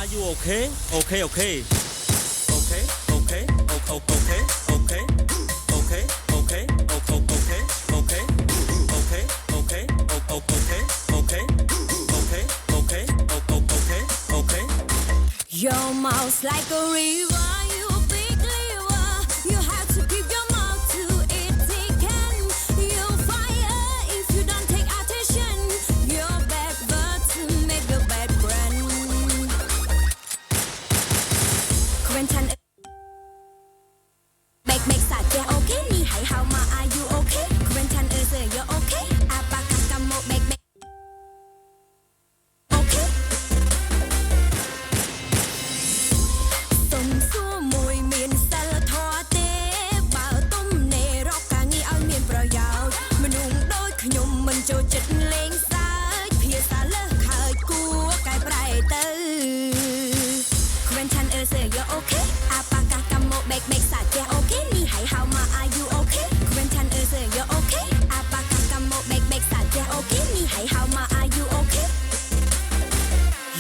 Are you okay? Okay, okay. Okay, okay, okay, okay, okay, okay, okay, okay, okay, okay, okay, okay, okay, okay, okay, okay, okay. Your mouth's like a river, you big liver. You have to keep your mouth to it can. You fire if you don't take attention. Your bad words make your bad friend. Quentin make sạch yeah okay. Ni hãy how mà are you okay? Quentin is you okay? Apakakamo make okay. សុំសួរមួយមានសិលធម៌ទេបើទំនេររកការងារឲ្យមានប្រយោជន៍មនុស្សដូចខ្ញុំមិនចូលចិត្តលេងសើចភាសាលើសខើចគួរកែប្រែទៅ Quentin is you okay? Apakakamo make sạch yeah okay? Ni hãy how mà are you okay? Quentin is you okay? Apakakamo make sạch yeah okay? Ni hãy how mà are you okay?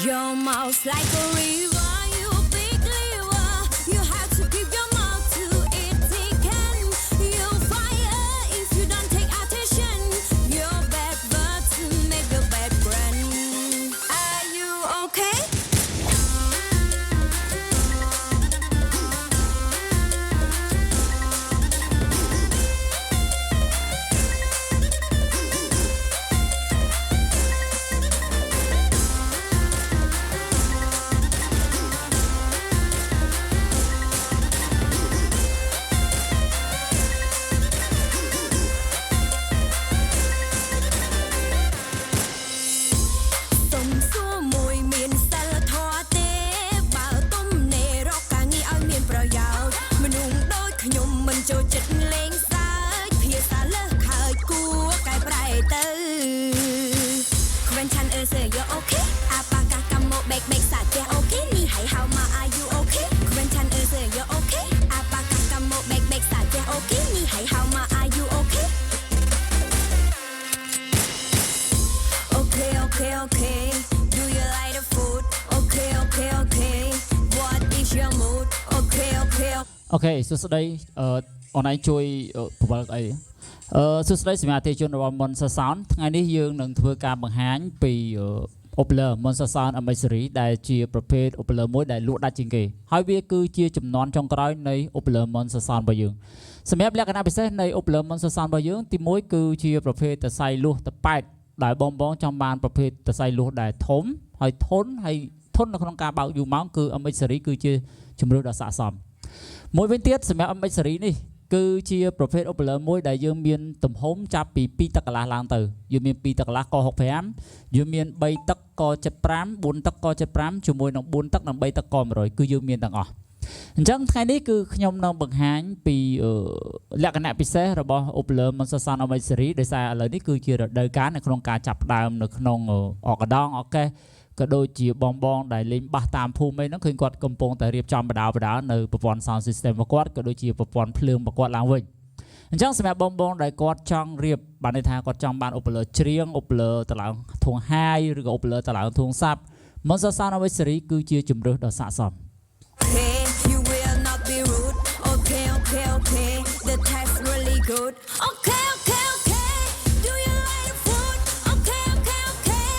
Your mouth's like a river, you big liver. You have to keep your mouth to it can. You fire if you don't take attention. Your bad words make your bad friend. Are you okay?សុំសួរមួយមានសិលធម៌ទេបើទំនេររកការងារឲ្យមានប្រយោជន៍មនុស្សដូចខ្ញុំមិនចូលចិត្តលេងសើចភាសាលើសខើចគួរកែប្រែទៅ Quentin is you okay? Apakakamo make sạch yeah okay? Ni hãy how mà are you okay? Quentin is you okay? Apakakamo make sạch yeah okay? Ni hãy how mà are you okay? Okay, okay, okay. Do you like the food? Okay, okay, okay. What is your mood? Okay, okay, okay. អូខេសួស្តីអនឡាញជួយបង្វឹកអីសួស្តីសម្រាប់អតិថិជនរបស់ Monster Sound ថ្ងៃនេះយើងនឹងធ្វើការបង្ហាញពី Opler Monster Sound MX Serie ដែលជាប្រភេទ Opler មួយដែលលក់ដាច់ជាងគេហើយវាគឺជាចំនួនចុងក្រោយនៃ Opler Monster Sound របស់យើងសម្រាប់លក្ខណៈពិសេសនៃ Opler Monster Sound របស់យើងទី1គឺជាប្រភេទតសៃលួសតប៉ែតដែលបងចង់បានប្រភេទតសៃលួសដែលធំហើយធន់នៅក្នុងការបើកយូរម៉ោងគឺ MX Serie គឺជាជំរឿនដ៏ស័ក្តិសមមួយវិញទៀតសម្រាប់ MX Serie នេះគឺជាប្រភេទ Opler មួយដែលយើងមានទំហំចាប់ពី2 ទឹកកន្លះឡើងទៅយើងមាន2 ទឹកកន្លះក65យើងមាន3 ទឹកក75 4 ទឹកក75ជាមួយនឹង4 ទឹកនិង3 ទឹកក100គឺយើងមានទាំងអស់អញ្ចឹងថ្ងៃនេះគឺខ្ញុំនឹងបង្ហាញពីលក្ខណៈពិសេសរបស់ Opler Monster Sound MX Serie ដោយសារឥឡូវនេះគឺជារដូវកាលនៅក្នុងការចាប់ផ្ដើមនៅក្នុងអកដងអកេសក៏ដូចជាបងដែលលេងបាសតាមភូមិអីហ្នឹងឃើញគាត់កំពុងតែរៀបចំបដានៅប្រព័ន្ធ sound system របស់គាត់ក៏ដូចជាប្រព័ន្ធភ្លើងរបស់គាត់ឡើងវិញអញ្ចឹងសម្រាប់បងដែលគាត់ចង់រៀបបានន័យថាគាត់ចង់បាន Opler ច្រៀង Opler ទៅឡើងធួង high ឬក៏ Opler ទៅឡើងធួងសាប់ Monster Sound MX Serie គឺជាជម្រើសដ៏ស័ក្តិសម Okay, you will not be rude. Okay, okay, okay. The taste really good. Okay, okay, okay. Do you like the food? Okay, okay, okay.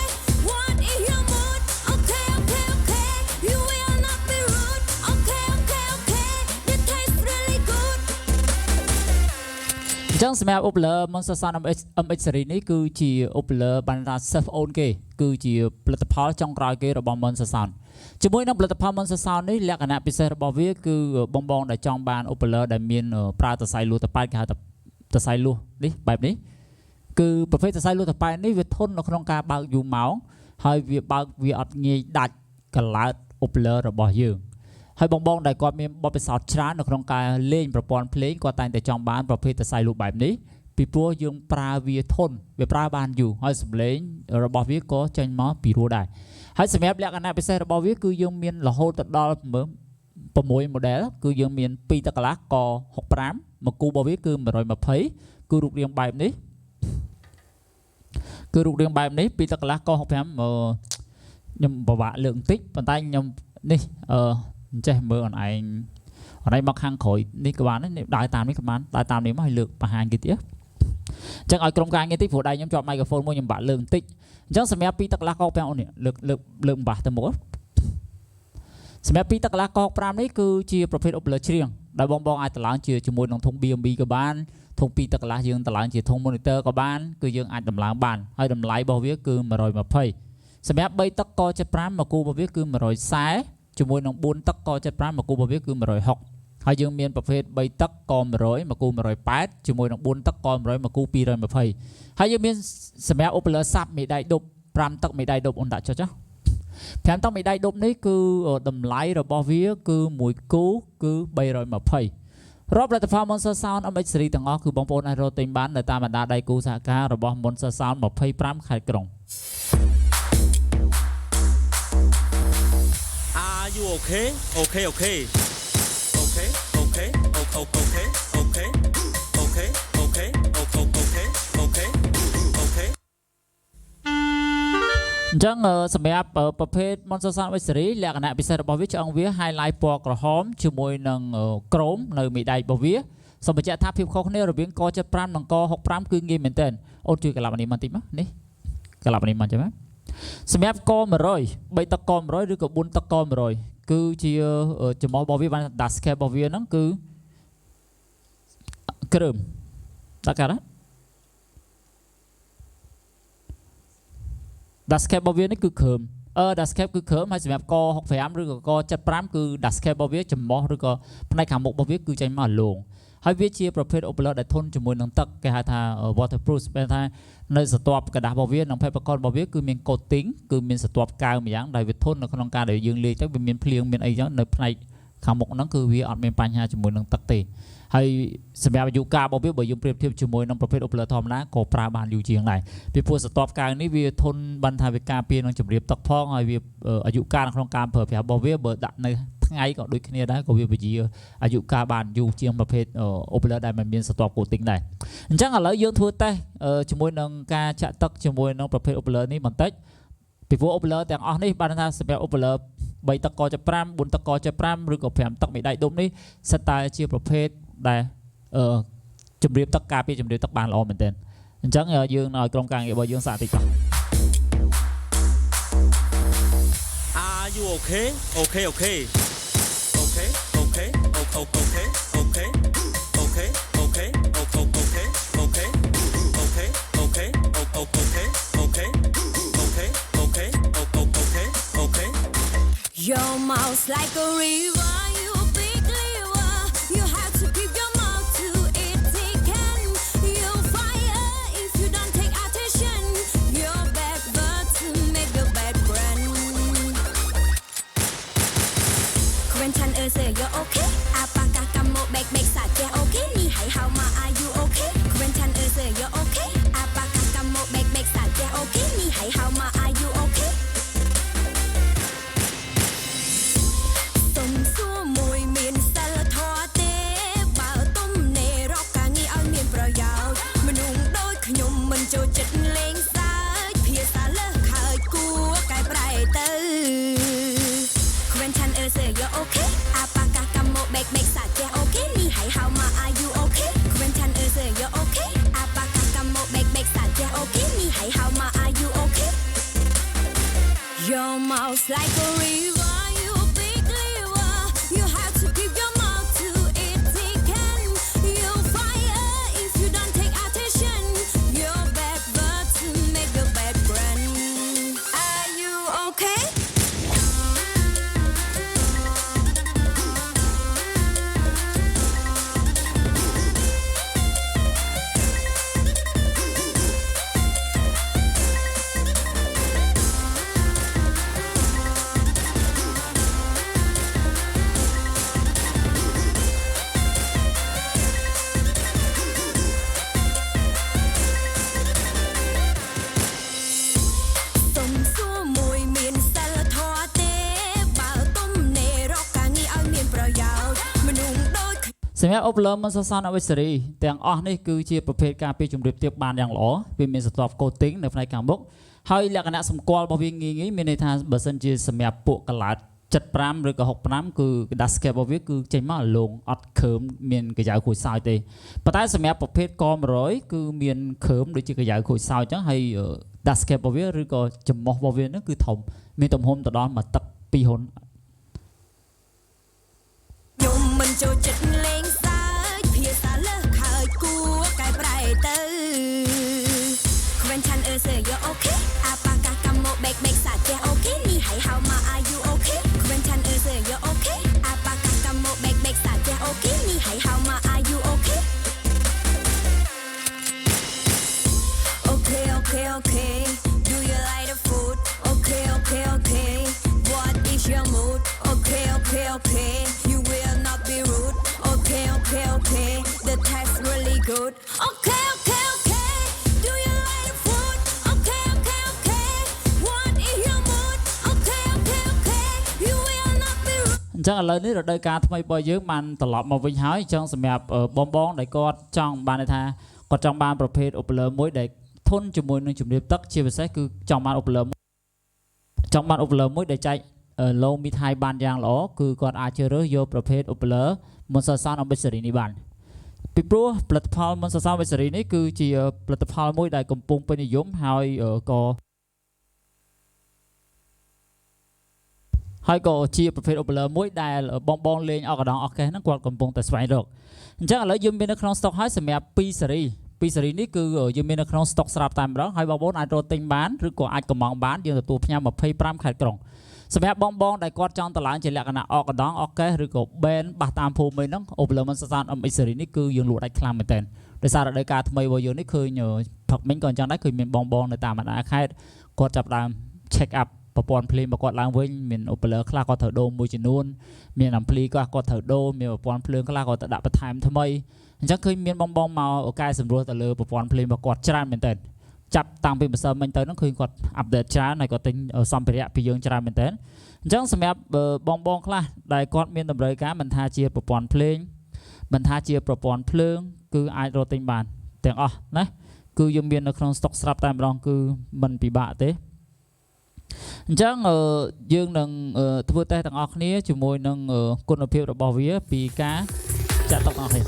What is your mood? Okay, okay, okay. You will not be rude. Okay, okay, okay. The taste really good. អញ្ចឹងសម្រាប់ Opler Monster Sound MX Serie នេះគឺជា Opler បានថា self own គេគឺជាផលិតផលចុងក្រោយគេរបស់ Monster Sound ជាមួយនឹងផលិតផល Monster Sound នេះលក្ខណៈពិសេសរបស់វាគឺបងដែលចង់បាន Opler ដែលមានប្រើតសៃលួសតប៉ែតគេហៅថាតសៃលួសនេះបែបនេះគឺប្រភេទតសៃលួសតប៉ែតនេះវាធន់នៅក្នុងការបើកយូរម៉ោងហើយវាបើកវាអត់ងាយដាច់កឡើត Opler របស់យើងហើយបងដែលគាត់មានបទពិសោធន៍ច្រើននៅក្នុងការលេងប្រព័ន្ធភ្លេងគាត់តែងតែចង់បានប្រភេទតសៃលួសបែបនេះពីព្រោះយើងប្រើវាធន់វាប្រើបានយូរហើយសំឡេងរបស់វាក៏ចេញមកពីរោះដែរហើយសម្រាប់លក្ខណៈពិសេសរបស់វាគឺយើងមានរហូតទៅដល់6 model គឺយើងមាន2 ទឹកកន្លះក65មកគូរបស់វាគឺ120គឺរូបរាងបែបនេះ2 ទឹកកន្លះក65ខ្ញុំពិបាកលើកបន្តិចប៉ុន្តែខ្ញុំ នេះចេះមើលអនឯងមកខាងក្រោយនេះក៏បាននេះដើរតាមនេះក៏បានដើរតាមនេះមកឲ្យលើកបង្ហាញគេទៀតអញ្ចឹងឲ្យក្រុមការងារតិចព្រោះដៃខ្ញុំជាប់មីក្រូហ្វូនមួយខ្ញុំបាក់លើកបន្តិចអញ្ចឹងសម្រាប់2ទឹកកន្លះកក5អូននេះលើកបាសទៅមុខសម្រាប់2ទឹកកន្លះកក5នេះគឺជាប្រភេទ upler ច្រៀងដែលបងអាចតឡើងជាមួយនឹងធុង BMB ក៏បានធុង2ទឹកកន្លះយើងតឡើងជាធុង monitor ក៏បានគឺយើងអាចដំឡើងបានហើយតម្លៃរបស់វាគឺ120សម្រាប់3ទឹកក75មកគូរបស់វាគឺ140ជាមួយនឹង4ទឹកក75មកគូរបស់វាគឺ160ហើយយើងមានប្រភេទ3ទឹកក100មកគូ180ជាមួយនឹង4ទឹកក100មកគូ220ហើយយើងមានសម្រាប់ upler សាប់មេដៃដប់5ទឹកមេដៃដប់អូនដាក់ចុះចា5ទឹកមេដៃដប់នេះគឺតម្លៃរបស់វាគឺ1គូគឺ320រាប់ផលិតផល Monster Sound MX Serie ទាំងអស់គឺបងប្អូនអាចរកទិញបាននៅតាមបណ្ដាដៃគូសហការរបស់ Monster Sound 25ខេត្តក្រុង Are you okay? Okay, okay. Okay, okay, okay, okay, okay, okay, okay, okay, okay, okay. អញ្ចឹងសម្រាប់ប្រភេទ Monster Sound MX Serie លក្ខណៈពិសេសរបស់វាឆ្អឹងវា highlight ពណ៌ក្រហមជាមួយនឹងក្រោមនៅមេដៃរបស់វាសូមបញ្ជាក់ថាភាពខុសគ្នារវាងក75និងក65គឺងាយមែនទែនអូនជួយកន្លប់នេះមកតិចមកនេះកន្លប់នេះមកចាំសម្រាប់ក100 3ទឹកក100ឬក៏4ទឹកក100គឺជាចំហរបស់វាបាន Dascape របស់វាហ្នឹងគឺគ្រើមដាក់កាត់ណា Dascape របស់វានេះគឺគ្រើមDascape គឺគ្រើមហើយសម្រាប់ក65ឬក៏ក75គឺ Dascape របស់វាចំហឬក៏ផ្នែកខាងមុខរបស់វាគឺចេញមកលងហើយវាជាប្រភេទ upler ដែលធន់ជាមួយនឹងទឹកគេហៅថា waterproof បែរថានៅស្រទាប់กระดาษរបស់វានិង paper cord របស់វាគឺមាន coating គឺមានស្រទាប់កៅម្យ៉ាងដែលវាធន់នៅក្នុងការដែលយើងលាយទៅវាមានភ្លៀងមានអីចឹងនៅផ្នែកខាងមុខហ្នឹងគឺវាអត់មានបញ្ហាជាមួយនឹងទឹកទេហើយសម្រាប់អាយុកាលរបស់វាបើយើងប្រៀបធៀបជាមួយនឹងប្រភេទ upler ធម្មតាក៏ប្រើបានយូរជាងដែរពីព្រោះស្រទាប់កៅនេះវាធន់បានថាវាការពារនឹងជម្រាបទឹកផងហើយវាអាយុកាលក្នុងការប្រើប្រាស់របស់វាបើដាក់នៅថ្ងៃក៏ដូចគ្នាដែរក៏វាវិជាអាយុកាលបានយូរជាងប្រភេទ upler ដែលមិនមានស្រទាប់ coating ដែរអញ្ចឹងឥឡូវយើងធ្វើតេស្តជាមួយនឹងការចាក់ទឹកជាមួយនឹងប្រភេទ upler នេះបន្តិចពីព្រោះ upler ទាំងអស់នេះបានថាសម្រាប់ upler 3ទឹកក75 4ទឹកក75ឬក៏5ទឹកមេដៃដុំនេះសិតតែជាប្រភេទដែលជំរាបទឹកការពារជំរាបទឹកបានល្អមែនទែនអញ្ចឹងយើងឲ្យក្រុមការងាររបស់យើងសាកតិចបាទ Are you okay? Okay, okay. Okay, okay, okay, okay, okay, okay, okay, okay, okay, okay, okay, okay, okay, okay, okay, okay, okay, okay. Your mouth like a river, you big liver. You have to keep your mouth to it can. You fire if you don't take attention. Your bad words make your bad brand. Quentin say you're okay. Apakah kamu baik-baik saja? Okay, ni hai how ma are you okay? Quentin say you're okay. Apakah kamu baik-baik saja? Okay, ni hai how ma are you okay? ចូលចិត្តលេងសើចភាសាលើខើចគួរកែប្រែទៅ Quentin say you're okay Apakah kamu baik-baik saja okay ni hai how ma are you okay Quentin say you're okay Apakah kamu baik-baik saja okay ni hai how ma are you okay Your mouth like a river you big liver You have to keep your mouth to it can You fire if you don't take attention Your bad words make your bad brand Are you okay? សម្រាប់ upler Monster Sound MX Serie ទាំងអស់នេះគឺជាប្រភេទការពារជំរាបទាបបានយ៉ាងល្អវាមានស្រទាប់ coating នៅផ្នែកខាងមុខហើយលក្ខណៈសម្គាល់របស់វាងាយមានន័យថាបើសិនជាសម្រាប់ពួកកន្លាត 75 ឬក៏ 65 គឺกระดาษ scale របស់វាគឺចេញមកលងអត់ខើមមានកាយ៉ៅខូចសោយទេប៉ុន្តែសម្រាប់ប្រភេទក100គឺមានខើមដូចជាកាយ៉ៅខូចសោយអញ្ចឹងហើយกระดาษ scale របស់វាឬក៏ចំមុះរបស់វាហ្នឹងគឺធំមានទំហំទៅដល់មួយទឹក2ហ៊ុន ខ្ញុំមិនចូលចិត្តលេងសើចភាសាលើសហើយគួរកែប្រែទៅគ្មានឆានអឺសើយកអូខេអាប៉ាកាកាម៉ូបេកបេកសាចេះអូខេនេះហើយហៅមក are you okay គ្មានឆានអឺសើយកអូខេអាប៉ាកាកាម៉ូបេកបេកសាចេះអូខេនេះហើយហៅមក are you okay okay okay okay do you like the food okay okay okay what is your mood okay okay okay you will not be rude okay okay okay the taste really good okay okay okay do you like the food okay okay okay what is your mood okay okay okay you will not be rude អញ្ចឹងឥឡូវនេះរដូវកាលថ្មីរបស់យើងបានត្រឡប់មកវិញហើយអញ្ចឹងសម្រាប់បងដែលគាត់ចង់បានថាគាត់ចង់បានប្រភេទឧបលើមួយដែលធន់ជាមួយនឹងជំរាបទឹកជាពិសេសគឺចង់បានឧបលើមួយដែលចែកលោមីថៃបានយ៉ាងល្អគឺគាត់អាចជ្រើសរើសយកប្រភេទឧបលើមុនសសាន MX Serie នេះបានពីព្រោះផលិតផលមុនសសាន MX Serie នេះគឺជាផលិតផលមួយដែលកំពុងពេញនិយមហើយក៏ជាប្រភេទឧបលើមួយដែលបងលេងអកដងអកកេសហ្នឹងគាត់កំពុងតែស្វែងរកអញ្ចឹងឥឡូវយើងមាននៅក្នុង stock ហើយសម្រាប់2 series នេះគឺយើងមាននៅក្នុង stock ស្រាប់តែម្ដងហើយបងប្អូនអាចរកទិញបានឬក៏អាចកំងបានយើងទទួលផ្ញើ25ខេត្តក្រុងសម្រាប់បងដែលគាត់ចង់តឡើងជាលក្ខណៈអកដងអកកេសឬក៏ band បាសតាមភូមិអីហ្នឹងអូបលឺមិនសសាន MX Serie នេះគឺយើងលក់ដាច់ខ្លាំងមែនទែនដោយសាររដូវកាលថ្មីរបស់យើងនេះឃើញផឹកមិញក៏អញ្ចឹងដែរឃើញមានបងនៅតាមបណ្ដាខេត្តគាត់ចាប់ដើម check up ប្រព័ន្ធភ្លេងរបស់គាត់ឡើងវិញមានអូបលឺខ្លះគាត់ត្រូវដូរមួយចំនួនមានអាំភ្លីគាត់ត្រូវដូរមានប្រព័ន្ធភ្លើងខ្លះគាត់ទៅដាក់បន្ថែមថ្មីអញ្ចឹងឃើញមានបងមកកែសម្រួលទៅលើប្រព័ន្ធភ្លេងរបស់គាត់ច្រើនមែនទែនចាប់តាំងពីម្សិលមិញទៅហ្នឹងឃើញគាត់អាប់ដេតច្រើនហើយគាត់ទិញសម្ភារៈពីយើងច្រើនមែនទែនអញ្ចឹងសម្រាប់បងខ្លះដែលគាត់មានតម្រូវការមិនថាជាប្រព័ន្ធភ្លេងមិនថាជាប្រព័ន្ធភ្លើងគឺអាចរកទិញបានទាំងអស់ណាគឺយើងមាននៅក្នុង stock ស្រាប់តែម្ដងគឺមិនពិបាកទេអញ្ចឹងយើងនឹងធ្វើតេស្តទាំងអស់គ្នាជាមួយនឹងគុណភាពរបស់វាពីការចាក់ទុកអស់គ្នា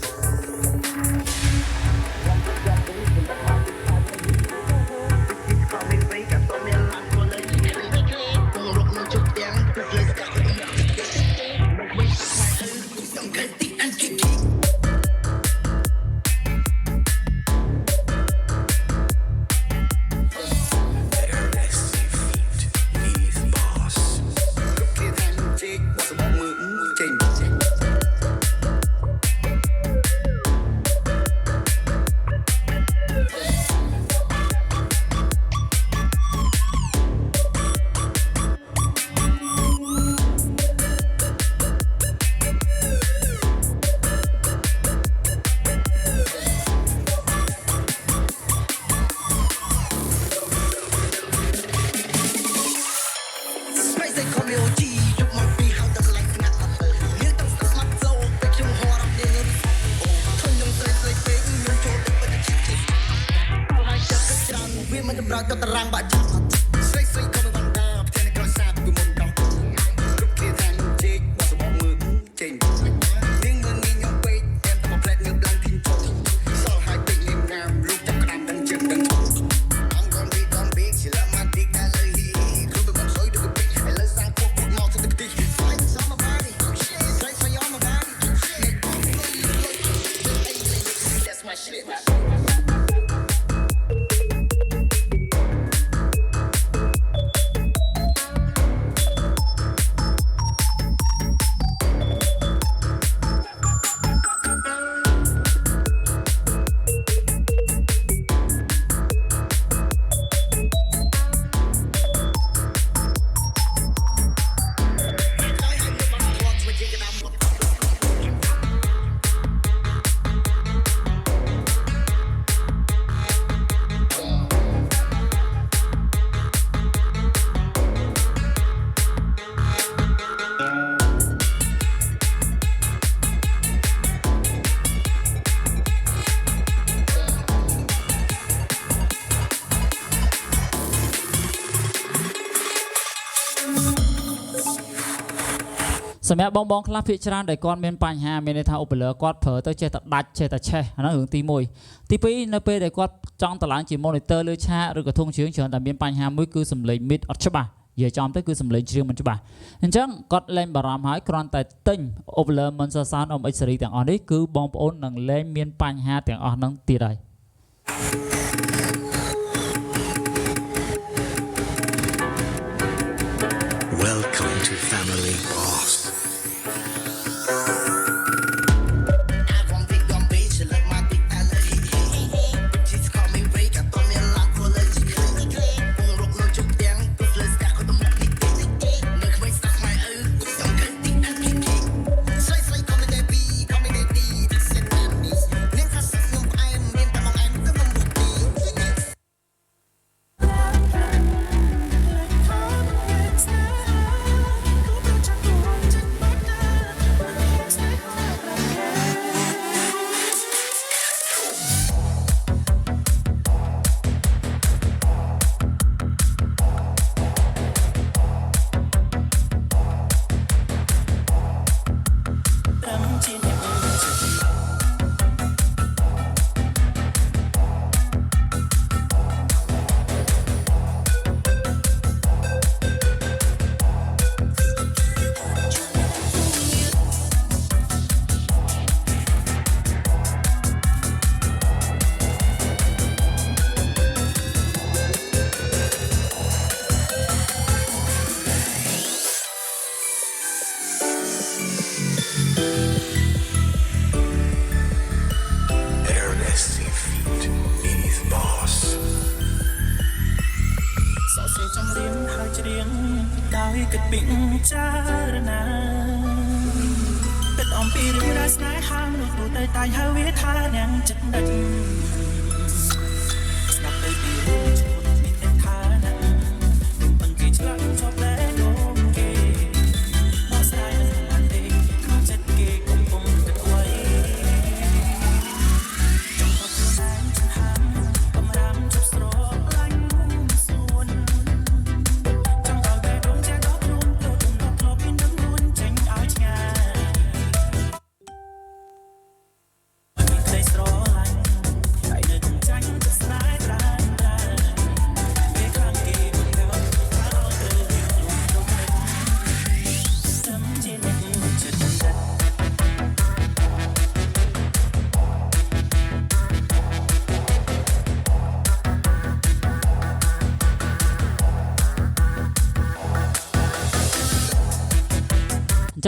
សម្រាប់បងខ្លះភាគច្រើនដែលគាត់មានបញ្ហាមានន័យថាឧបលើគាត់ប្រើទៅចេះតែដាច់ចេះតែឆេះអាហ្នឹងរឿងទី1ទី2នៅពេលដែលគាត់ចង់តម្លើងជា monitor លើឆាកឬក៏ធុងជ្រៀងច្រើនតែមានបញ្ហាមួយគឺសំឡេង mid អត់ច្បាស់និយាយចំទៅគឺសំឡេងជ្រៀងមិនច្បាស់អញ្ចឹងគាត់លែងបារម្ភហើយគ្រាន់តែទិញ Overler Monster Sound MX Serie ទាំងអស់នេះគឺបងប្អូននឹងលែងមានបញ្ហាទាំងអស់ហ្នឹងទៀតហើយ Welcome to Family Boss.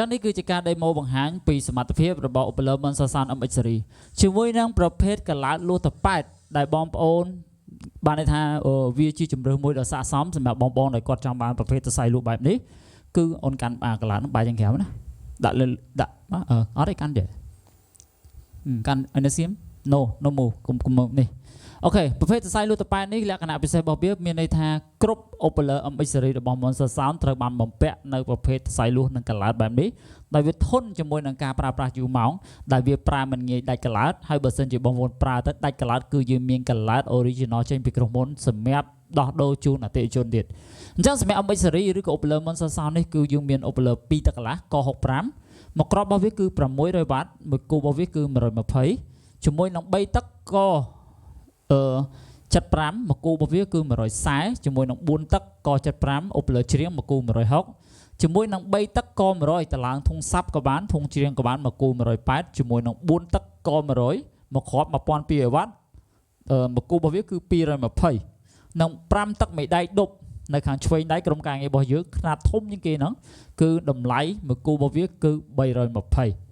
ចឹងនេះគឺជាការ demo បង្ហាញពីសមត្ថភាពរបស់ Overler Monster Sound MX Serie ជាមួយនឹងប្រភេទកឡោតលួសទៅប៉ែតដែលបងប្អូនបានន័យថាវាជាជំរឿសមួយដ៏ស័ក្តិសមសម្រាប់បងប្អូនដែលគាត់ចង់បានប្រភេទសរសៃលួសបែបនេះគឺអូនកាន់កឡោតហ្នឹងបែរយ៉ាងក្រៅណាដាក់លើដាក់អត់ទេកាន់ទេកាន់អនុសៀម no move គុំនេះអូខេប្រភេទសរសៃលួសទៅប៉ែតនេះលក្ខណៈពិសេសរបស់វាមានន័យថាគ្រប់ Overler MX Serie របស់ Monster Sound ត្រូវបានបំពាក់នៅប្រភេទសរសៃលួសនិងកឡោតបែបនេះដោយវាធន់ជាមួយនឹងការប្រើប្រាស់យូរម៉ោងដែលវាប្រើមិនងាយដាច់កឡោតហើយបើសិនជាបងប្អូនប្រើទៅដាច់កឡោតគឺយើងមានកឡោត original ចេញពីក្រុមហ៊ុនសម្រាប់ដោះដូរជូនអតិថិជនទៀតអញ្ចឹងសម្រាប់ MX Serie ឬក៏ Overler Monster Sound នេះគឺយើងមាន Overler 2 ទឹកកន្លះក65មកក្របរបស់វាគឺ600វ៉ាត់មួយគូរបស់វាគឺ120ជាមួយនឹង3ទឹកក75មកគូរបស់វាគឺ140ជាមួយនឹង4ទឹកក75 Overler ជ្រៀងមកគូ160ជាមួយនឹង3ទឹកក100តឡើងធុងសាប់ក៏បានធុងជ្រៀងក៏បានមកគូ180ជាមួយនឹង4ទឹកក100មកគ្រាប់1200វ៉ាត់មកគូរបស់វាគឺ220និង5ទឹកមេដៃដប់នៅខាងឆ្វេងដៃក្រុមការងាររបស់យើងខ្នាតធំជាងគេហ្នឹងគឺតម្លៃមួយគូរបស់វាគឺ320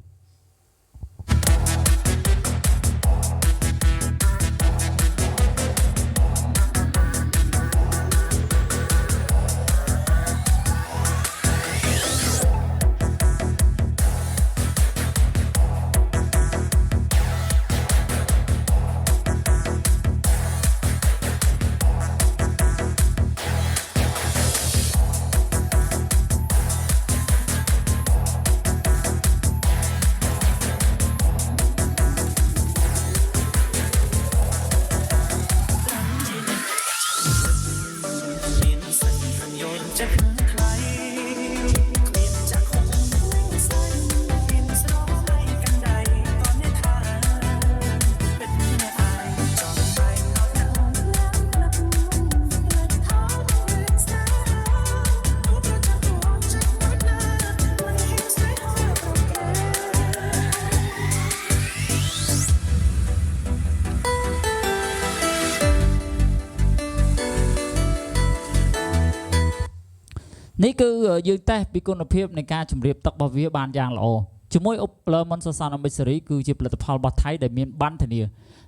នេះគឺយើងតេស្តពីគុណភាពនៃការជម្រាបទឹករបស់វាបានយ៉ាងល្អជាមួយឧបករណ៍មុនសរសើរ MX Serie គឺជាផលិតផលរបស់ថៃដែលមានបានធានា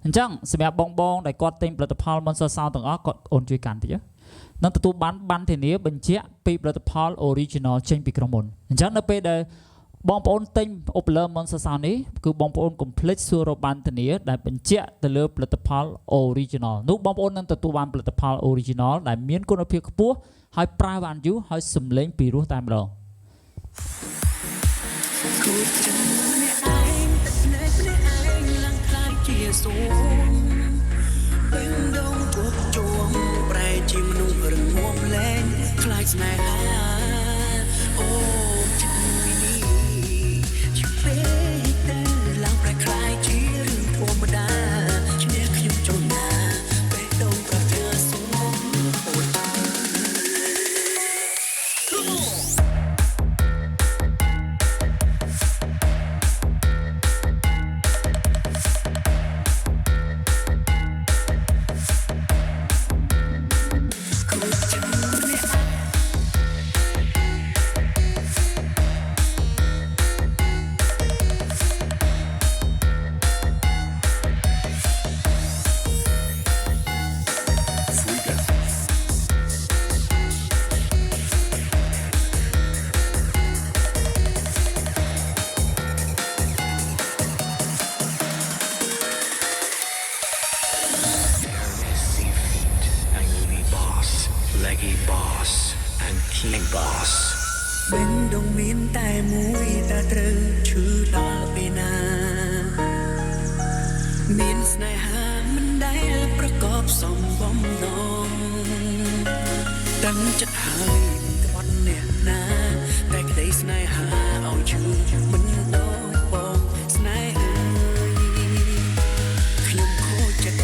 អញ្ចឹងសម្រាប់បងដែលគាត់ទិញផលិតផលមុនសរសើរទាំងអស់គាត់អូនជួយកាន់តិចនឹងទទួលបានធានាបញ្ជាក់ពីផលិតផល original ចេញពីក្រុមហ៊ុនអញ្ចឹងនៅពេលដែលបងប្អូនទិញឧបករណ៍មុនសរសើរនេះគឺបងប្អូនកុំភ្លេចសួររកបានធានាដែលបញ្ជាក់ទៅលើផលិតផល original នោះបងប្អូននឹងទទួលបានផលិតផល original ដែលមានគុណភាពខ្ពស់ហើយប្រើបានយូរហើយសម្លេងពីរោះតែម្ដង Leggy boss and king boss បេងដងមានតែមួយតែត្រូវឈឺដល់ពេលណាមានស្នេហាមិនដែលប្រកបសំបំណងតាំងចិត្តហើយក្បត់អ្នកណាតែក្តីស្នេហាឲ្យឈឺមិនដូចបងស្នេហាខ្ញុំខូចចិត្ត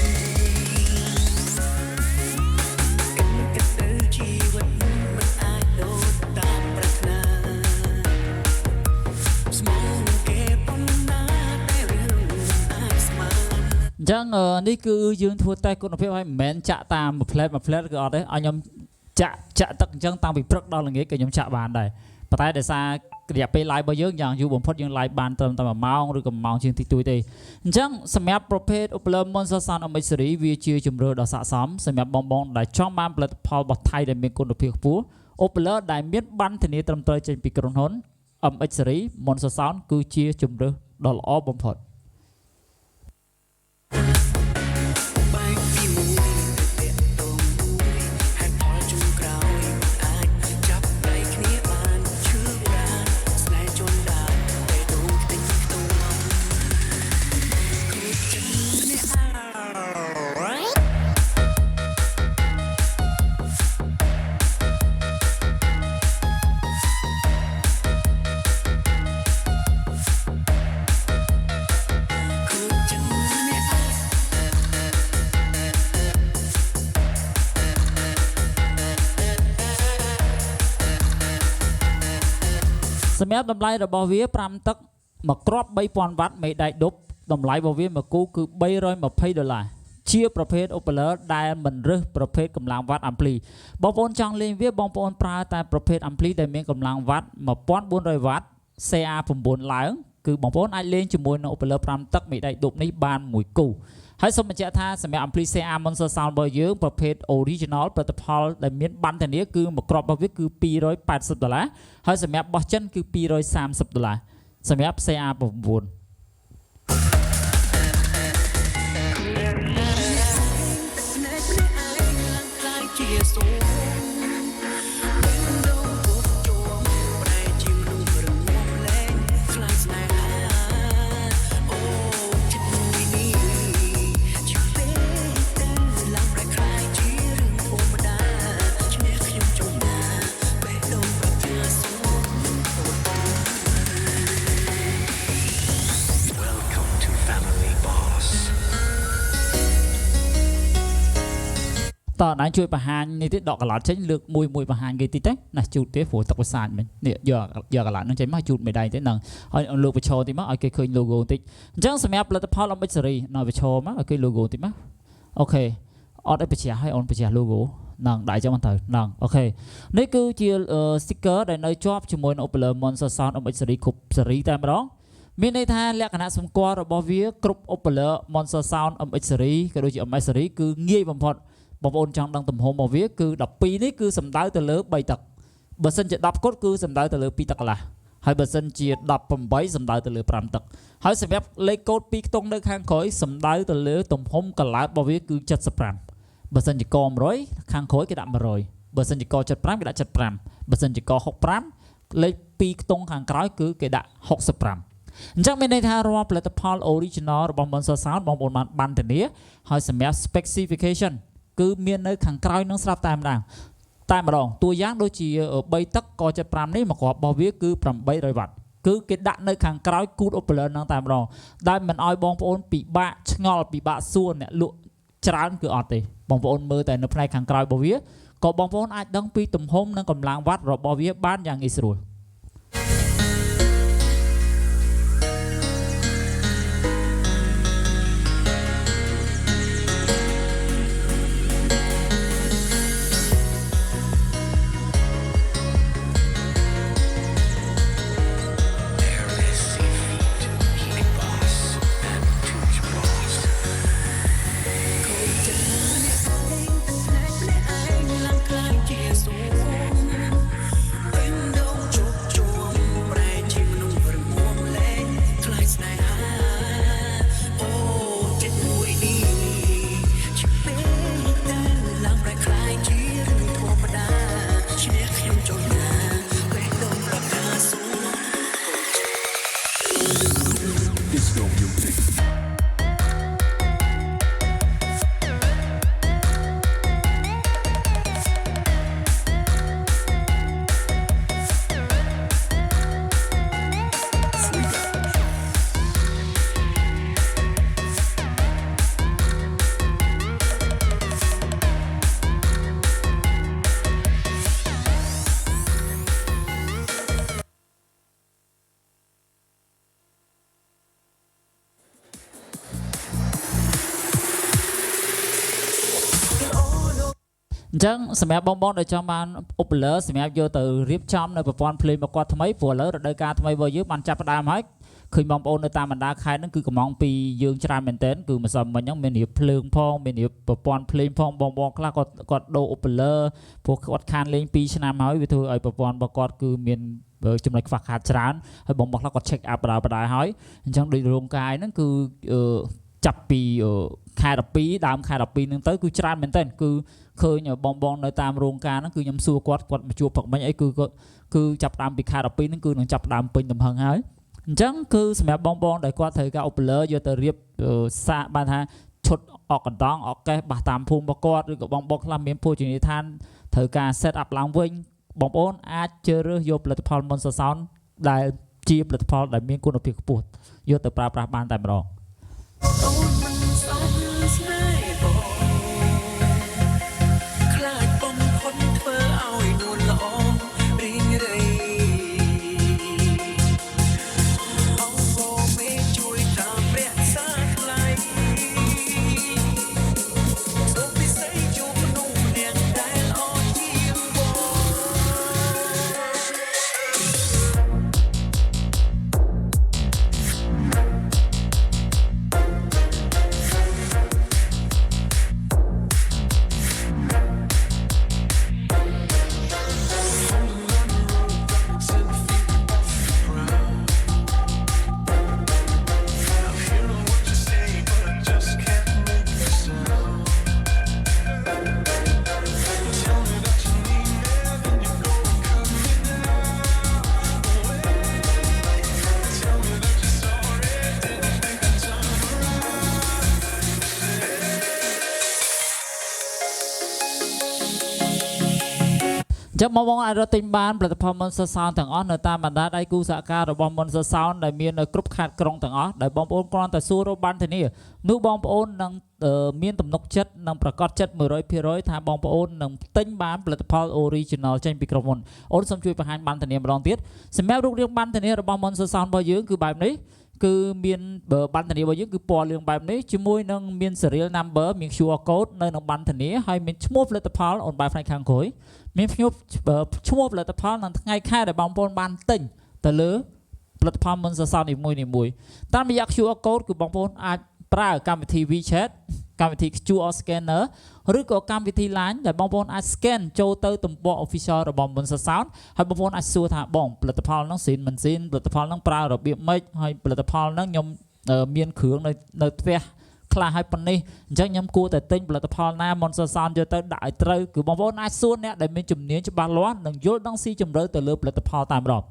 អញ្ចឹងនេះគឺយើងធ្វើតេស្តគុណភាពឲ្យមិនមែនចាក់តាមមួយផ្លែតគឺអត់ទេឲ្យខ្ញុំចាក់ទឹកអញ្ចឹងតាំងពីព្រឹកដល់ល្ងាចក៏ខ្ញុំចាក់បានដែរប៉ុន្តែដោយសាររយៈពេល live របស់យើងយ៉ាងយូរបំផុតយើង live បានត្រឹមតែ1ម៉ោងឬក៏1ម៉ោងជាងតិចតួចទេអញ្ចឹងសម្រាប់ប្រភេទឧបករណ៍មុនសរសើរ MX Serie វាជាជម្រើសដ៏ស័ក្តិសមសម្រាប់បងដែលចង់បានផលិតផលរបស់ថៃដែលមានគុណភាពខ្ពស់ឧបករណ៍ដែលមានបានធានាត្រឹមត្រូវចេញពីក្រុមហ៊ុន MX Serie មុនសរសើរគឺជាជម្រើសដ៏ល្អបំផុត សម្រាប់តម្លៃរបស់វា5ទឹកមួយគ្រាប់ 3000 វ៉ាត់មេដែកដប់តម្លៃរបស់វាមួយគូគឺ$320ជាប្រភេទឧបករណ៍ដែលមិនរើសប្រភេទកម្លាំងវ៉ាត់អាំភ្លីបងប្អូនចង់លេងវាបងប្អូនប្រើតែប្រភេទអាំភ្លីដែលមានកម្លាំងវ៉ាត់1400 វ៉ាត់ CA9 ឡើងគឺបងប្អូនអាចលេងជាមួយនឹងឧបករណ៍5ទឹកមេដែកដប់នេះបានមួយគូហើយសូមបញ្ជាក់ថាសម្រាប់អាំភ្លី CA មុនសរសើររបស់យើងប្រភេទ original ផលិតផលដែលមានបានធានាគឺមួយគ្រាប់របស់វាគឺ$280ហើយសម្រាប់បោះចិនគឺ$230សម្រាប់ CA9តើណាជួយបង្ហាញនេះទេដកកន្លត់ចេញលើកមួយបង្ហាញគេតិចទេណាជូតទេព្រោះទឹកវាសាច់មិញនេះយកកន្លត់នឹងចេញមកជូតមេដៃទេហ្នឹងហើយលើកវិឈរតិចមកឲ្យគេឃើញ logo តិចអញ្ចឹងសម្រាប់ផលិតផល MX Serie នៅវិឈរមកឲ្យគេ logo តិចមកអូខេអត់ឲ្យបញ្ជាក់ឲ្យអូនបញ្ជាក់ logo nâng đại cho bạn thử nâng ok nếu cứ chia sticker để nơi chop cho môi nó opler monster sound MX Serie cục series tại đó miền này tha lẽ cả xung qua rồi bao vía group opler monster sound MX Serie cái đôi chị MX Serie cứ nghi bằng phật bằng ôn trong đang tầm hôm bao vía cứ đọc pi ní cứ sầm đái từ lứa bay tật bờ sân chỉ đọc cốt cứ sầm đái từ lứa pi tật là hai bờ sân chỉ đọc phẩm bấy sầm đái từ lứa pram tật hai sầm phép lấy cốt pi tông nơi khang khói sầm đái từ lứa tầm hôm cả lại bao vía cứ chặt sập pram bờ sân chỉ co rồi khang khói cái đạm mà rồi bờ sân chỉ co chặt pram cái đã chặt pram bờ sân chỉ co học pram lấy pi tông hàng cõi cứ cái đã học sập pram chắc bên đây tha rồi là tập Paul original bằng monster sound bằng một bản thânนี้ហើយសម្រាប់ specification គឺមាននៅខាងក្រោយនឹងស្រាប់តែម្ដងតួយ៉ាងដូចជា3ទឹកក75នេះមកគ្រាប់របស់វាគឺ800វ៉ាត់គឺគេដាក់នៅខាងក្រោយគូត opler នឹងតែម្ដងដែលមិនឲ្យបងប្អូនពិបាកឆ្ងល់ពិបាកសួរអ្នកលក់ច្រើនគឺអត់ទេបងប្អូនមើលតែនៅផ្នែកខាងក្រោយរបស់វាក៏បងប្អូនអាចដឹងពីទំហំនិងកម្លាំងវ៉ាត់របស់វាបានយ៉ាងងាយស្រួល ចឹងសម្រាប់បងដែលចង់បាន opler សម្រាប់យកទៅរៀបចំនៅប្រព័ន្ធភ្លេងមកគាត់ថ្មីព្រោះឥឡូវរដូវកាលថ្មីរបស់យើងបានចាប់ផ្ដើមហើយឃើញបងប្អូននៅតាមបណ្ដាខេត្តហ្នឹងគឺកំងពីយើងច្រើនមែនទែនគឺម្សិលមិញហ្នឹងមានរៀបភ្លើងផងមានរៀបប្រព័ន្ធភ្លេងផងបងខ្លះគាត់ដូរ opler ព្រោះគាត់ខានលេង2ឆ្នាំហើយវាធ្វើឲ្យប្រព័ន្ធរបស់គាត់គឺមានចំណុចខ្វះខាតច្រើនហើយបងខ្លះគាត់ check up បដាហើយអញ្ចឹងដូចរោងកាយហ្នឹងគឺចាប់ពីខែ12ដើមខែ12ហ្នឹងទៅគឺច្រើនមែនទែនគឺឃើញបងនៅតាមរោងការហ្នឹងគឺខ្ញុំសួរគាត់មកជួបផឹកមិញអីគឺចាប់តាមពីខែ12ហ្នឹងគឺនឹងចាប់ដើមពេញទំហឹងហើយអញ្ចឹងគឺសម្រាប់បងដែលគាត់ត្រូវការ opler យកទៅរៀបសាកបានថាឈុតអកកណ្ដងអកកេះបាសតាមភូមិរបស់គាត់ឬក៏បងខ្លះមានភោជនីយដ្ឋានត្រូវការ set up ឡើងវិញបងប្អូនអាចជ្រើសរើសយកផលិតផល Monster Sound ដែលជាផលិតផលដែលមានគុណភាពខ្ពស់យកទៅប្រើប្រាស់បានតែម្ដង Chắc mong ai đó tin banផលិតផល Monster Sound ទាំងអស់នៅតាមបណ្ដាដៃគូសហការរបស់ Monster Sound ដែលមាននៅគ្រប់ខេត្តក្រុងទាំងអស់ដែលបងប្អូនគ្រាន់តែសួររកបានទេនេះនោះបងប្អូននឹងមានទំនុកចិត្តនិងប្រកាសចិត្ត 100% ថាបងប្អូននឹងទិញបានផលិតផល original ចេញពីក្រុមហ៊ុនអូនសូមជួយបង្ហាញបានធានាម្ដងទៀតសម្រាប់រូបរាងបានធានារបស់ Monster Sound របស់យើងគឺបែបនេះ គឺមានប័ណ្ណធានារបស់យើងគឺពណ៌លឿងបែបនេះជាមួយនឹងមាន serial number មាន QR code នៅក្នុងប័ណ្ណធានាហើយមានឈ្មោះផលិតផលអូនបែបផ្នែកខាងក្រោយមានឈ្មោះផលិតផលនិងថ្ងៃខែដែលបងប្អូនបានទិញទៅលើផលិតផលមុនសរសើរនីមួយៗតាមរយៈ QR code គឺបងប្អូនអាចប្រើកម្មវិធី WeChat កម្មវិធី QR scanner ឬក៏កម្មវិធី LINE ដែលបងប្អូនអាច scan ចូលទៅទំព័រ official របស់មុនសរសើរហើយបងប្អូនអាចសួរថាបងផលិតផលហ្នឹងស៊ីនមិនស៊ីនផលិតផលហ្នឹងប្រើរបៀបម៉េចហើយផលិតផលហ្នឹងខ្ញុំមានគ្រឿងនៅផ្ទះខ្លះហើយប៉ុណ្នេះអញ្ចឹងខ្ញុំគួរតែទិញផលិតផលណាមុនសរសើរយកទៅដាក់ឲ្យត្រូវគឺបងប្អូនអាចសួរអ្នកដែលមានជំនាញច្បាស់លាស់និងយល់ដឹងស៊ីជម្រៅទៅលើផលិតផលតែម្ដង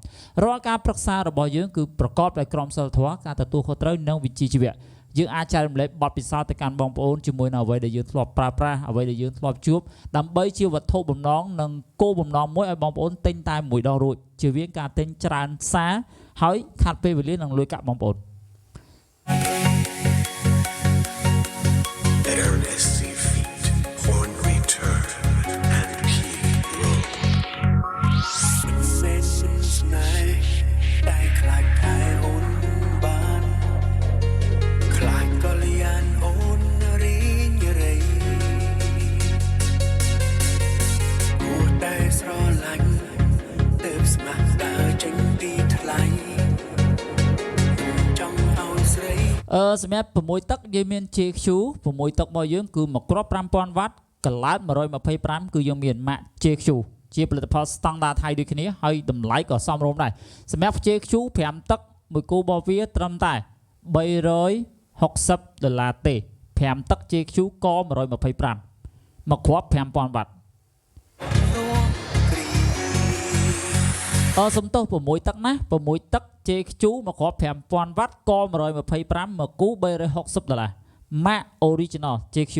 រាល់ការប្រឹក្សារបស់យើងគឺប្រកបដោយក្រមសីលធម៌ការទទួលខុសត្រូវនិងវិជ្ជាជីវៈយើងអាចចែករំលែកបទពិសោធន៍ទៅកាន់បងប្អូនជាមួយនឹងអ្វីដែលយើងធ្លាប់ប្រើប្រាស់អ្វីដែលយើងធ្លាប់ជួបដើម្បីជាវត្ថុបំណងនិងគោលបំណងមួយឲ្យបងប្អូនទិញតែមួយដងរួចជៀសវាងការទិញច្រើនសារហើយខាត់ពេលវេលានិងលុយកាក់បងប្អូន Earnestly feet, horn return, and keep roll. មិនស្នេហ៍តែខ្លាចថែអូនបានខ្លាចកល្យានអូនរីងរៃគួរតែស្រឡាញ់ទើបស្ម័គ្រដើរចេញពីថ្លៃចង់ឲ្យស្រី សម្រាប់6ទឹកយើងមាន JQ 6ទឹករបស់យើងគឺមួយគ្រាប់ 5000 វ៉ាត់កន្លោត125គឺយើងមានម៉ាក JQ ជាផលិតផលស្តង់ដារថៃដូចគ្នាហើយតម្លៃក៏សមរម្យដែរសម្រាប់ JQ 5ទឹកមួយគូរបស់វាត្រឹមតែ$360ទេ5ទឹក JQ ក125មួយគ្រាប់ 5000 វ៉ាត់សំទោស6ទឹកណា6ទឹក JQ មួយគ្រាប់ 5000 វ៉ាត់ក125មួយគូ$360 ម៉ាក Original JQ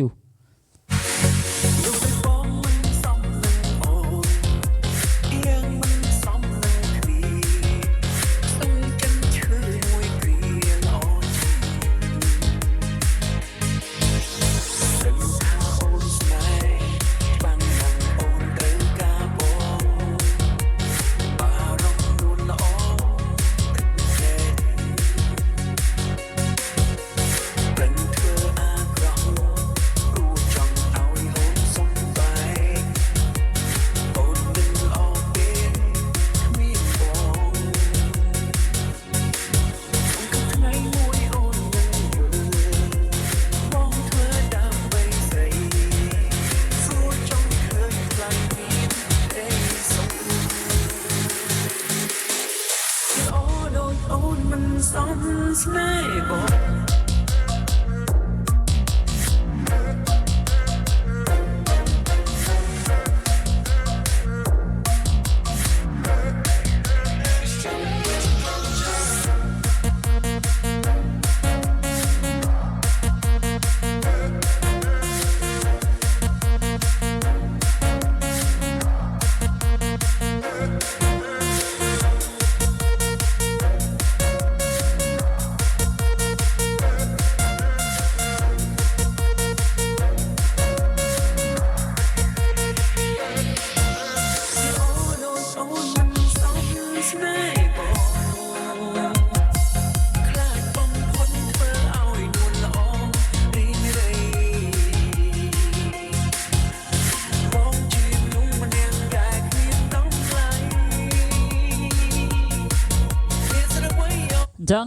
អញ្ចឹង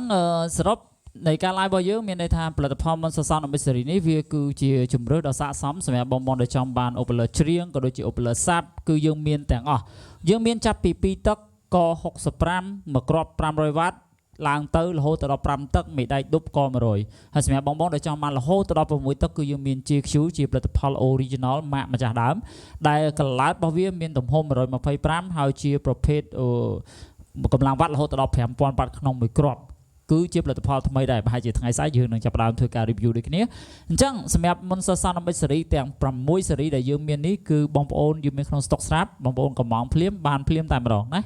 សរុបនៃការ live របស់យើងមានន័យថាផលិតផលមុនសរសើរ MX Serie នេះវាគឺជាជំរឿនដ៏ស័ក្តិសមសម្រាប់បងប្អូនដែលចង់បាន Opler ច្រៀងក៏ដូចជា Opler សាប់គឺយើងមានទាំងអស់យើងមានចាប់ពី2ទឹកក65មួយគ្រាប់500 វ៉ាត់ឡើងទៅរហូតដល់5ទឹកមេដៃឌុបក100ហើយសម្រាប់បងប្អូនដែលចង់បានរហូតដល់6ទឹកគឺយើងមាន JQ ជាផលិតផល Original ម៉ាកម្ចាស់ដើមដែលកម្លាំងរបស់វាមានទំហំ125ហើយជាប្រភេទកម្លាំងវ៉ាត់រហូតដល់5000 វ៉ាត់ក្នុងមួយគ្រាប់គឺជាផលិតផលថ្មីដែរប្រហែលជាថ្ងៃស្អែកយើងនឹងចាប់ផ្ដើមធ្វើការ review ដូចគ្នាអញ្ចឹងសម្រាប់មុនសរសើរ MX Serie ទាំង6 Serie ដែលយើងមាននេះគឺបងប្អូនយើងមានក្នុង stock ស្រាប់បងប្អូនកំងភ្លាមបានភ្លាមតែម្ដងណា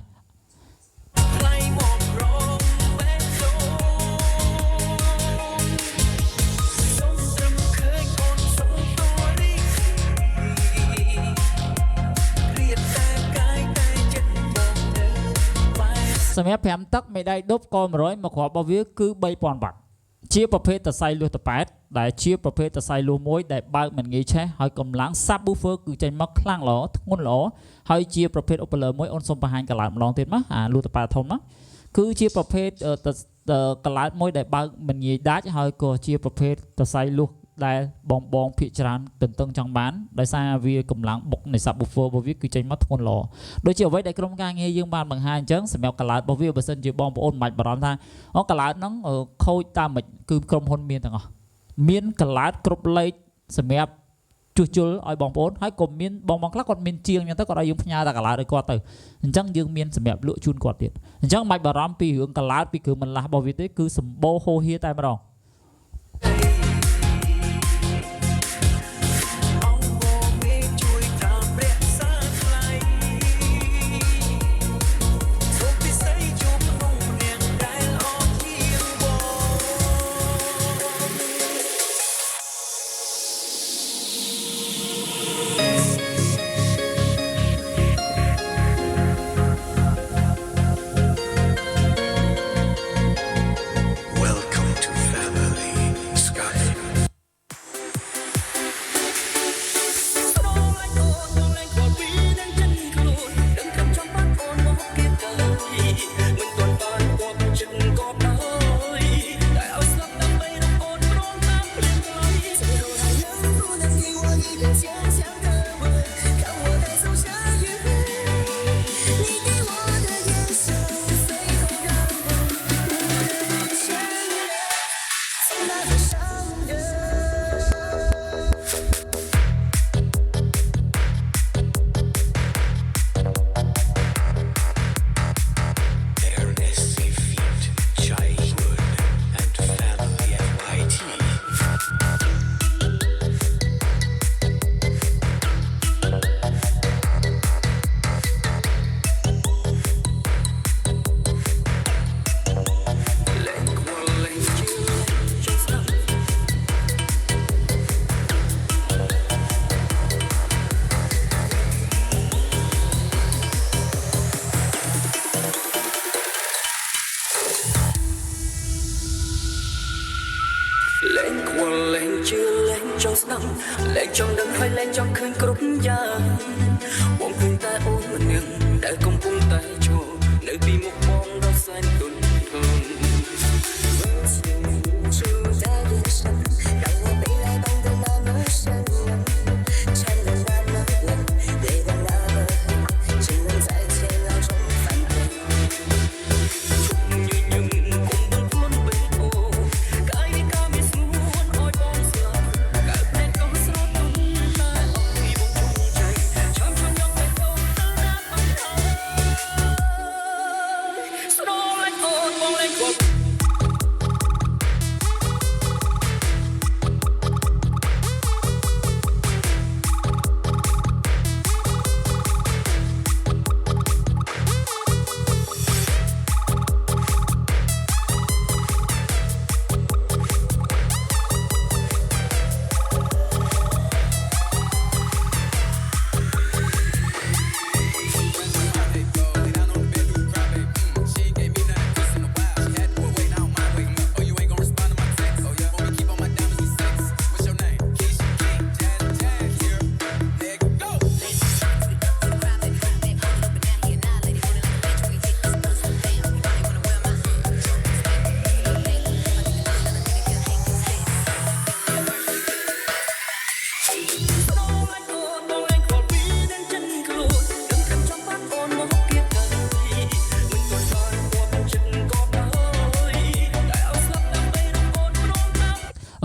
ស សម្រាប់5ទឹកមេដៃដប់ក100មកគ្រាប់របស់វាគឺ3000 វ៉ាត់ជាប្រភេទតសៃលួសតប៉ែតដែលជាប្រភេទតសៃលួសមួយដែលបើកមិនងាយឆេះហើយកម្លាំង subwoofer គឺចេញមកខ្លាំងល្អធ្ងន់ល្អហើយជាប្រភេទឧបលើមួយអូនសូមបង្ហាញកន្លោតម្ដងទៀតមកអាលួសតប៉ែតធំណាគឺជាប្រភេទកន្លោតមួយដែលបើកមិនងាយដាច់ហើយក៏ជាប្រភេទតសៃលួសដែលបងភាគច្រើនទន្ទឹងចង់បានដោយសារវាកម្លាំងបុកនៃ subwoofer របស់វាគឺចេញមកធ្ងន់ល្អដូចជាអ្វីដែលក្រុមការងារយើងបានបង្ហាញអញ្ចឹងសម្រាប់កន្លោតរបស់វាបើសិនជាបងប្អូនមិនបាច់បារម្ភថាកន្លោតហ្នឹងខូចតាមមិនគឺក្រុមហ៊ុនមានទាំងអស់មានកន្លោតគ្រប់លេខសម្រាប់ជួសជុលឲ្យបងប្អូនហើយក៏មានបងខ្លះគាត់មានជាងអញ្ចឹងទៅគាត់ឲ្យយើងផ្ញើតែកន្លោតឲ្យគាត់ទៅអញ្ចឹងយើងមានសម្រាប់លក់ជូនគាត់ទៀតអញ្ចឹងមិនបាច់បារម្ភពីរឿងកន្លោតពីគ្រឿងបន្លាស់របស់វាទេគឺសម្បូរហូរហៀតែម្ដងលែងខ្វល់លែងជឿលែងចង់ស្ដាប់លែងចង់ដឹងហើយលែងចង់ឃើញគ្រប់យ៉ាងបងឃើញតែអូនម្នាក់ដែលកំពុងតែឈរនៅពីមុខបងដ៏សែនទន់ភ្លន់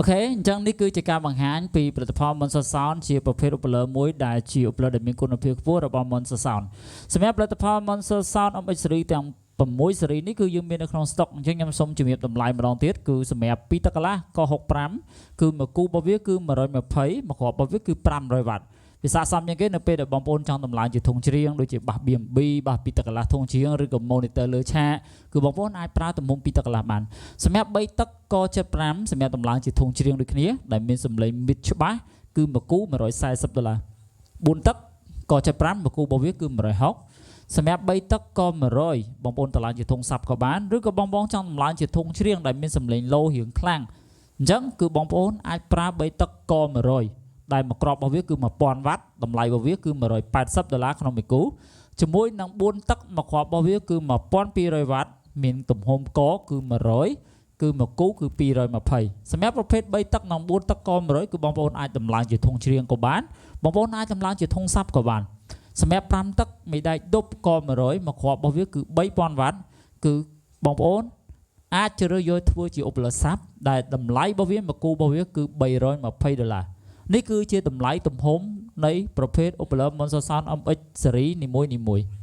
អូខេអញ្ចឹងនេះគឺជាការបង្ហាញពីផលិតផល Monster Sound ជាប្រភេទឧបលើមួយដែលជាឧបលើដែលមានគុណភាពខ្ពស់របស់ Monster Sound សម្រាប់ផលិតផល Monster Sound MX Serie ទាំង6 Serie នេះគឺយើងមាននៅក្នុង stock អញ្ចឹងខ្ញុំសូមជម្រាបតម្លៃម្ដងទៀតគឺសម្រាប់2ទឹកកន្លះក៏65គឺមួយគូរបស់វាគឺ120មួយគ្រាប់របស់វាគឺ500 វ៉ាត់វាស័ក្តិសមជាងគេនៅពេលដែលបងប្អូនចង់តម្លើងជាធុងច្រៀងដូចជាបាស B&B បាស2ទឹកកន្លះធុងច្រៀងឬក៏ monitor លើឆាកគឺបងប្អូនអាចប្រើទំហំ2ទឹកកន្លះបានសម្រាប់3ទឹកក៏75សម្រាប់តម្លើងជាធុងច្រៀងដូចគ្នាដែលមានសម្លេង mid ច្បាស់គឺមួយគូ$140 4ទឹកក៏75មួយគូរបស់វាគឺ160 សម្រាប់3ទឹកក៏100បងប្អូនតម្លើងជាធុងសាប់ក៏បានឬក៏បងប្អូនចង់តម្លើងជាធុងជ្រៀងដែលមានសម្លេងឡូរៀងខ្លាំងអញ្ចឹងគឺបងប្អូនអាចប្រើ3ទឹកក៏100ដែលមួយគ្រាប់របស់វាគឺ1000វ៉ាត់តម្លៃរបស់វាគឺ$180ក្នុងមួយគូជាមួយនឹង4ទឹកមួយគ្រាប់របស់វាគឺ1200វ៉ាត់មានទំហំកគឺ100គឺមួយគូគឺ220សម្រាប់ប្រភេទ3ទឹកនិង4ទឹកក៏100គឺបងប្អូនអាចតម្លើងជាធុងជ្រៀងក៏បានបងប្អូនអាចតម្លើងជាធុងសាប់ក៏បានសម្រាប់5ទឹកមេដែកឌុបក៏100មួយគ្រាប់របស់វាគឺ3000វ៉ាត់គឺបងប្អូនអាចជ្រើសយកធ្វើជាឧបលសាប់ដែលតម្លៃរបស់វាមួយគូរបស់វាគឺ$320នេះគឺជាតម្លៃទំហំនៃប្រភេទឧបល Monster Sound MX Serie នីមួយៗ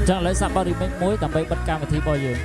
ចឹងឥឡូវសាប់បរិមិចមួយដើម្បីបិទកម្មវិធីរបស់យើង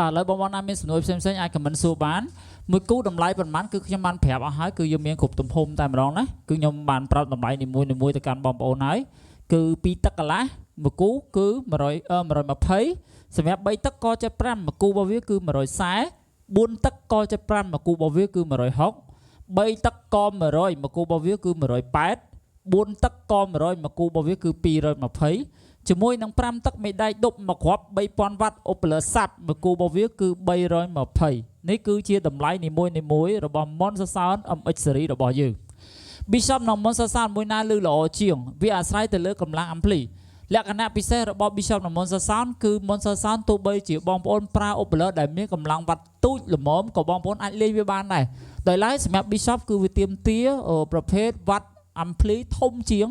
តើឥឡូវបងប្អូនណាមានសំណួរផ្សេងៗអាចខមមិនសួរបានមួយគូតម្លៃប៉ុន្មានគឺខ្ញុំបានប្រាប់អស់ហើយគឺយើងមានគ្រប់ទំហំតែម្ដងណាគឺខ្ញុំបានប្រាប់តម្លៃនីមួយៗទៅកាន់បងប្អូនហើយគឺ2ទឹកកន្លះមួយគូគឺ120សម្រាប់3ទឹកក75មួយគូរបស់វាគឺ140 4ទឹកក75មួយគូរបស់វាគឺ160 3ទឹកក100មួយគូរបស់វាគឺ180 4ទឹកក100មួយគូរបស់វាគឺ220ជាមួយនឹង5ទឹកមេដែកឌុបមួយគ្រាប់3000វ៉ាត់ឧបលសាប់មួយគូរបស់វាគឺ320នេះគឺជាតម្លៃនីមួយៗរបស់ Monster Sound MX Serie របស់យើង Bishop និង Monster Sound មួយណាឮល្អជាងវាអាស្រ័យទៅលើកម្លាំង ampli លក្ខណៈពិសេសរបស់ Bishop និង Monster Sound គឺ Monster Sound ទោះបីជាបងប្អូនប្រើឧបលដែលមានកម្លាំងវ៉ាត់ទូចល្មមក៏បងប្អូនអាចលេងវាបានដែរដោយឡែកសម្រាប់ Bishop គឺវាទាមទារប្រភេទវ៉ាត់ ampli ធំជាង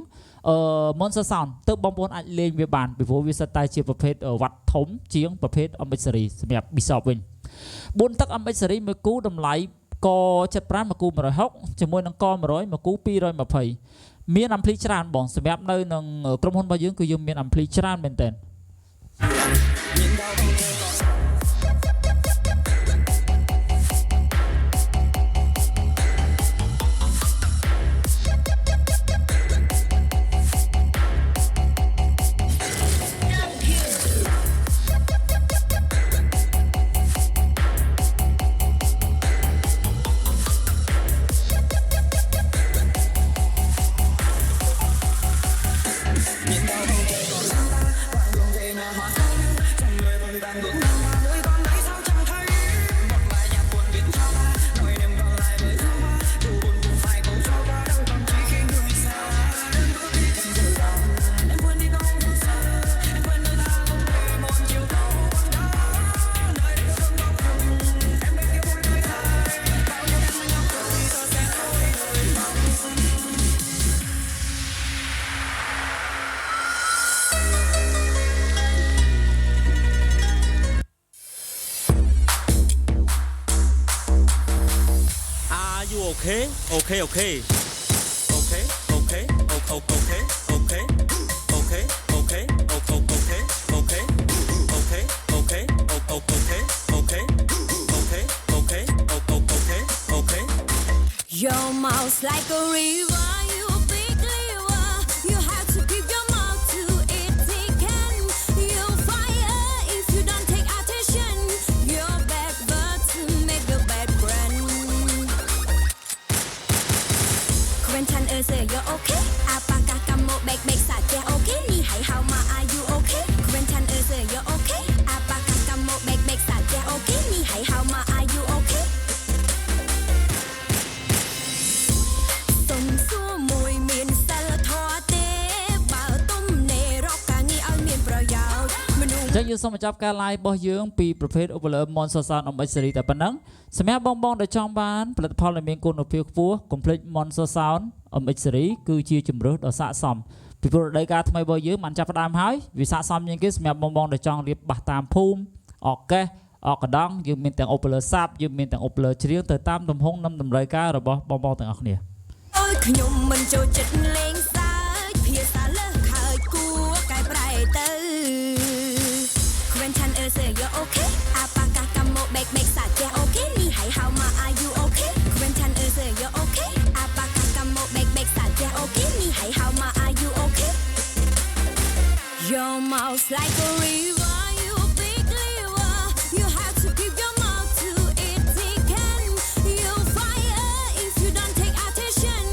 Monster Sound ទៅបងប្អូនអាចលេងវាបានពីព្រោះវាសិតតែជាប្រភេទវ៉ាត់ធំជាងប្រភេទ MX Serie សម្រាប់ Bishop វិញ4ទឹក MX Serie មួយគូតម្លៃក75មួយគូ160ជាមួយនឹងក100មួយគូ220មាន ampli ច្រើនបងសម្រាប់នៅនឹងក្រុមហ៊ុនរបស់យើងគឺយើងមាន ampli ច្រើនមែនទែន Are you okay? Okay, okay. Okay, okay, okay, okay, okay, okay, okay, okay, okay, okay, okay, okay, okay, okay, okay, okay. Your mouth's like a river, you big liver. You have to keep your mouth to it can. You fire if you don't take attention. Your bad words make a bad friend. Quentin you're okay? Apakah kamu baik-baik saja? Okay, nihai how ma are you okay? Quentin you're okay? Apakah kamu baik-baik saja? Okay, nihai how ma are you okay? សុំសួរមួយមានសិលធម៌ទេបើទំនេររកការងារឲ្យមានប្រយោជន៍មនុស្ស ចឹងយើងសូមបញ្ចប់ការ live របស់យើងពីប្រភេទ Overler Monster Sound MX Serie តែប៉ុណ្ណឹងសម្រាប់បងៗដែលចង់បានផលិតផលដែលមានគុណភាពខ្ពស់ Complete Monster Sound MX Serie គឺជាជម្រើសដ៏ស័ក្តិសមពីព្រោះរដូវកាលថ្មីរបស់យើងបានចាប់ផ្ដើមហើយវាស័ក្តិសមជាងគេសម្រាប់បងៗដែលចង់រៀបបាសតាមភូមិអកេសអកដងយើងមានទាំង Overler សាប់យើងមានទាំង Overler ច្រៀងទៅតាមទំហំនិងតម្រូវការរបស់បងៗទាំងអស់គ្នា អើយខ្ញុំមិនចូលចិត្តលេងសើចភាសាលើសខើចគួរកែប្រែទៅ Quentin you're okay? Apakah kamu baik-baik saja? Okay, nihai how ma are you okay? Quentin you're okay? Apakah kamu baik-baik saja? Okay, nihai how ma are you okay? Your mouth's like a river, you big liver. You have to keep your mouth to it can. You fire if you don't take attention.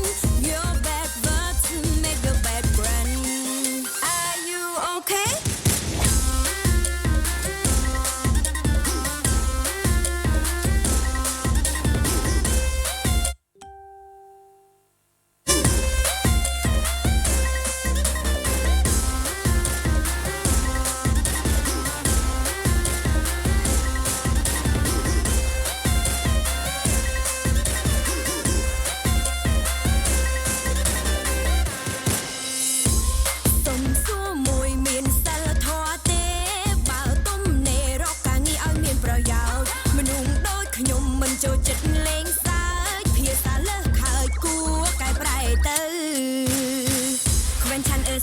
Your bad words make a bad friend. Are you okay?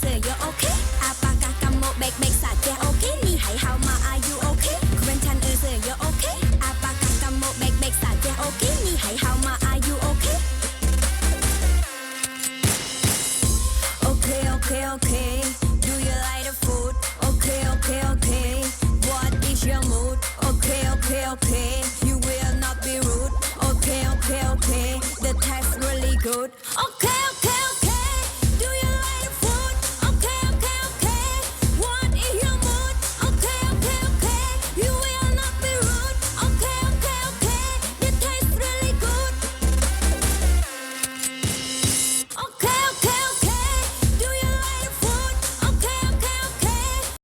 You're okay? Apakah kamu baik-baik saja? Okay, nihai how ma are you okay? Quentin you're okay? Apakah kamu baik-baik saja? Okay, nihai how ma are you okay? Okay, okay, okay. Do you like the food? Okay, okay, okay. What is your mood? Okay, okay, okay. You will not be rude. Okay, okay, okay. The taste really good. Okay.